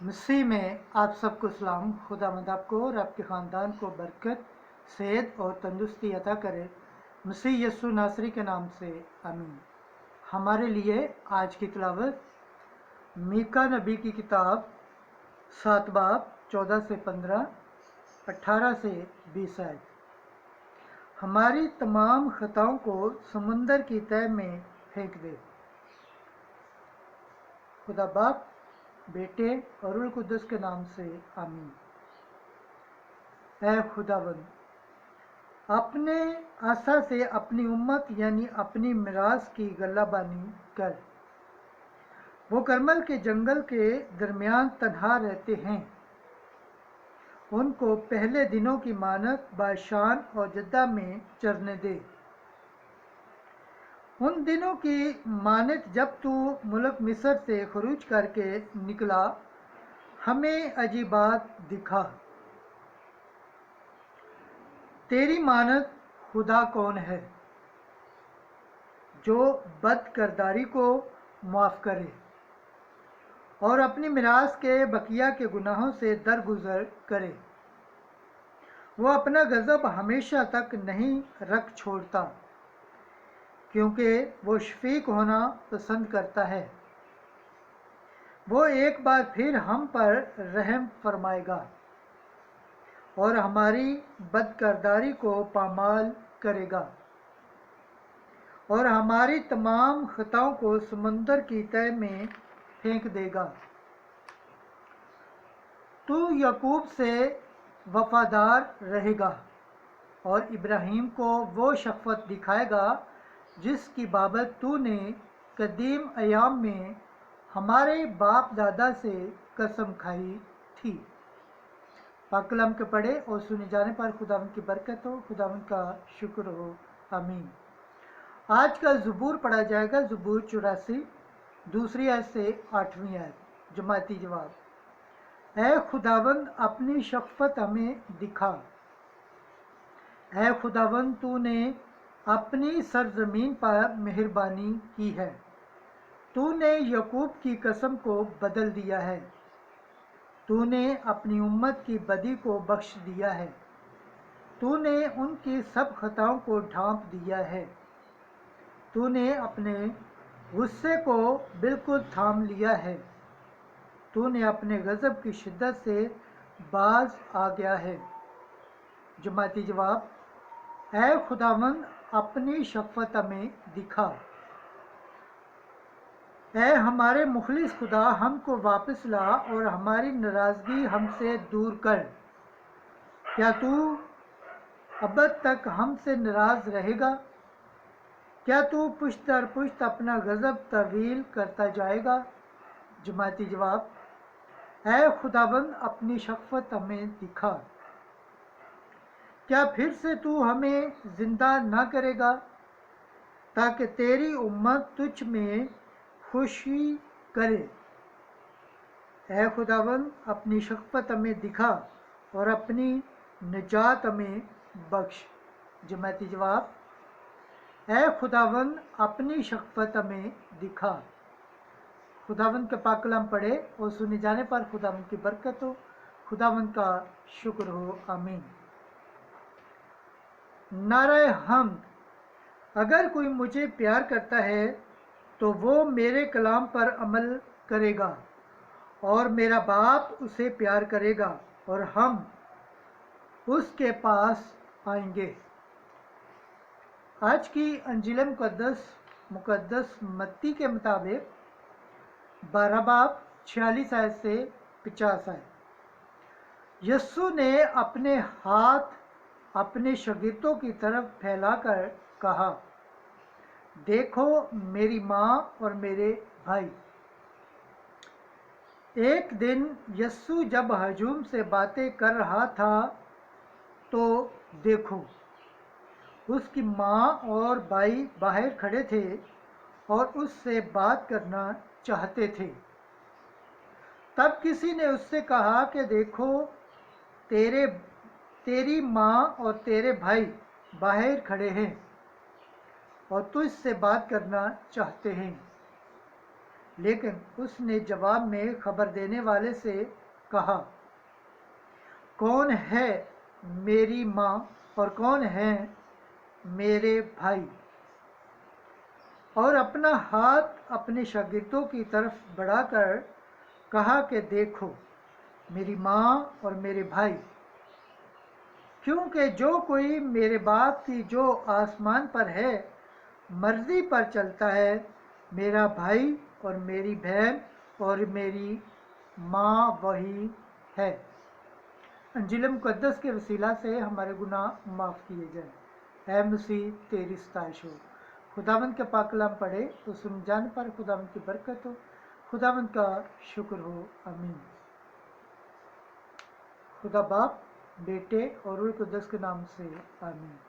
मसीह में आप सबको सलाम। खुदावंद आपको और आपके ख़ानदान को बरकत, सेहत और तंदुरुस्ती अता करे। मसीह यस्सु नासरी के नाम से आमीन। हमारे लिए आज की तिलावत मीका नबी की किताब 7 बाब 14 से 15, 18 से 20 आयत। हमारी तमाम खताओं को समुंदर की तह में फेंक दे। खुदा बाप, बेटे और रूह कुद्दुस के नाम से आमीन। ऐ खुदावंद, अपने आशा से अपनी उम्मत यानी अपनी मिरास की गल्लाबानी कर। वो करमल के जंगल के दरमियान तन्हा रहते हैं। उनको पहले दिनों की मानत बाशान और जद्दा में चरने दे। उन दिनों की मानत जब तू मुल्क मिस्र से खरूज करके निकला, हमें अजीबात दिखा। तेरी मानत खुदा कौन है जो बदकरदारी को माफ़ करे और अपनी मिरास के बकिया के गुनाहों से दरगुजर करे। वो अपना गज़ब हमेशा तक नहीं रख छोड़ता, क्योंकि वो शफीक होना पसंद करता है। वो एक बार फिर हम पर रहम फरमाएगा और हमारी बदकरदारी को पामाल करेगा और हमारी तमाम खताओं को समंदर की तह में फेंक देगा। तू याकूब से वफादार रहेगा और इब्राहिम को वो शफ़क़त दिखाएगा जिसकी बाबत तूने कदीम अयाम में हमारे बाप दादा से कसम खाई थी। पाक कलाम के पढ़े और सुने जाने पर खुदावंद की बरकत हो, खुदावंद का शुक्र हो, आमीन। आज का ज़बूर पढ़ा जाएगा, ज़बूर 84, दूसरी आयत से 8वीं आयत। जमाती जवाब। ऐ खुदावंद, अपनी शफ़क़त हमें दिखा। ऐ खुदावंद, तूने अपनी सरजमीन पर मेहरबानी की है। तूने याकूब की कसम को बदल दिया है। तूने अपनी उम्मत की बदी को बख्श दिया है। तूने उनकी सब खताओं को ढांप दिया है। तूने अपने गुस्से को बिल्कुल थाम लिया है। तूने अपने गज़ब की शिद्दत से बाज आ गया है। जमाती जवाब। ऐ खुदावंद, अपनी शफ़क़त हमें दिखा। ऐ हमारे मुखलिस खुदा, हमको वापस ला और हमारी नाराज़गी हमसे दूर कर। क्या तू अबद तक हमसे नाराज़ रहेगा? क्या तू पुश्त दर पुश्त अपना गज़ब तवील करता जाएगा? जमाती जवाब। ऐ खुदावंद, अपनी शफ़क़त हमें दिखा। क्या फिर से तू हमें ज़िंदा ना करेगा, ताकि तेरी उम्मत तुझ में खुशी करे। ऐ खुदावंद, अपनी शफ़क़त हमें दिखा और अपनी निजात हमें बख्श। जमाती जवाब। ऐ खुदावंद, अपनी शफ़क़त हमें दिखा। खुदावंद के पाक कलाम पढ़े और सुने जाने पर खुदावंद की बरकत हो, खुदावंद का शुक्र हो, आमीन। नारे हमद। अगर कोई मुझे प्यार करता है तो वो मेरे कलाम पर अमल करेगा और मेरा बाप उसे प्यार करेगा और हम उसके पास आएंगे। आज की अंजील मुकद्दस मत्ती के मुताबिक 12 बाब 46 आयत से 50 आयत। यस्सु ने अपने हाथ अपने शागिर्दों की तरफ फैलाकर कहा, देखो मेरी माँ और मेरे भाई। एक दिन यस्सु जब हजूम से बातें कर रहा था तो देखो, उसकी माँ और भाई बाहर खड़े थे और उससे बात करना चाहते थे। तब किसी ने उससे कहा कि देखो, तेरी माँ और तेरे भाई बाहर खड़े हैं और तुझसे बात करना चाहते हैं। لیکن اس نے جواب میں خبر دینے والے سے کہا، کون ہے میری ماں اور کون ہیں میرے بھائی؟ اور اپنا ہاتھ اپنے شاگردوں کی طرف بڑھا کر کہا کہ دیکھو میری ماں اور میرے بھائی، کیونکہ جو کوئی میرے باپ کی جو آسمان پر ہے مرضی پر چلتا ہے، میرا بھائی اور میری بہن اور میری ماں وہی ہے۔ انجیل مقدس کے وسیلہ سے ہمارے گناہ معاف کیے جائیں۔ اے مسیح تیری ستائش ہو۔ خداوند کے پاک کلام پڑھے تو سن جان پر خداوند کی برکت ہو، خداوند کا شکر ہو، آمین۔ خدا باپ، بیٹے اور روح القدس کے نام سے آمین۔